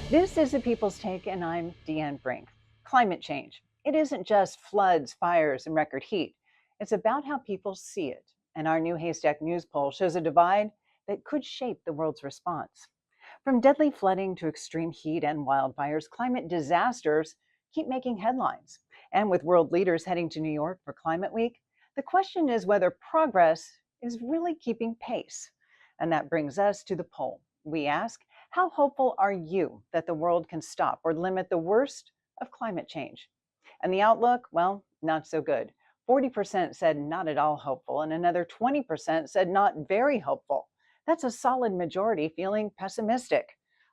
This is the People's Take, and I'm Deanne Brink. Climate change. It isn't just floods, fires, and record heat. It's about how people see it. And our new Haystack News poll shows a divide that could shape the world's response. From deadly flooding to extreme heat and wildfires, climate disasters keep making headlines. And with world leaders heading to New York for Climate Week, the question is whether progress is really keeping pace. And that brings us to the poll. We ask, how hopeful are you that the world can stop or limit the worst of climate change? And the outlook, well, not so good. 40% said not at all hopeful, and another 20% said not very hopeful. That's a solid majority feeling pessimistic.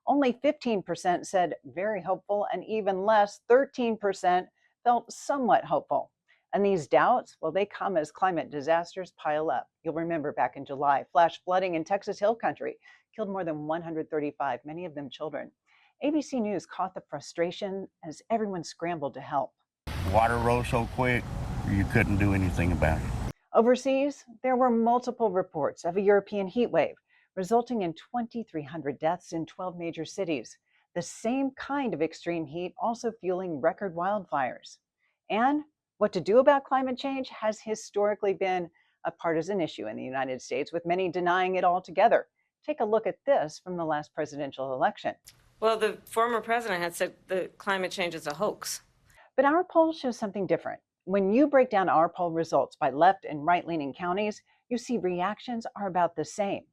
Only 15% said very hopeful, and even less, 13% felt somewhat hopeful. And these doubts, well, they come as climate disasters pile up. You'll remember back in July, flash flooding in Texas Hill Country killed more than 135, many of them children. ABC News caught the frustration as everyone scrambled to help. Water rose so quick, you couldn't do anything about it. Overseas, there were multiple reports of a European heat wave, resulting in 2,300 deaths in 12 major cities. The same kind of extreme heat also fueling record wildfires. And what to do about climate change has historically been a partisan issue in the United States, with many denying it altogether. Take a look at this from the last presidential election. Well, the former president had said that climate change is a hoax. But our poll shows something different. When you break down our poll results by left and right-leaning counties, you see reactions are about the same.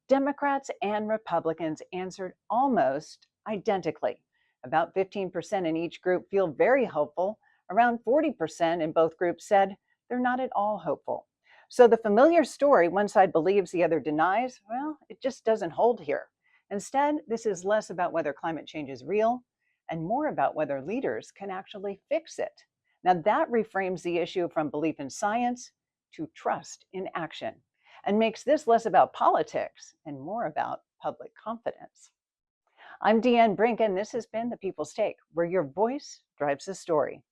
Democrats and Republicans answered almost identically. About 15% in each group feel very hopeful. Around 40% in both groups said they're not at all hopeful. So the familiar story, one side believes, the other denies, well, it just doesn't hold here. Instead, this is less about whether climate change is real and more about whether leaders can actually fix it. Now, that reframes the issue from belief in science to trust in action and makes this less about politics and more about public confidence. I'm Deanne Brink, and this has been The People's Take, where your voice drives the story.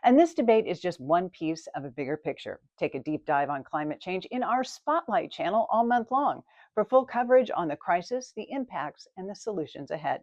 And this debate is just one piece of a bigger picture. Take a deep dive on climate change in our Spotlight channel all month long for full coverage on the crisis, the impacts, and the solutions ahead.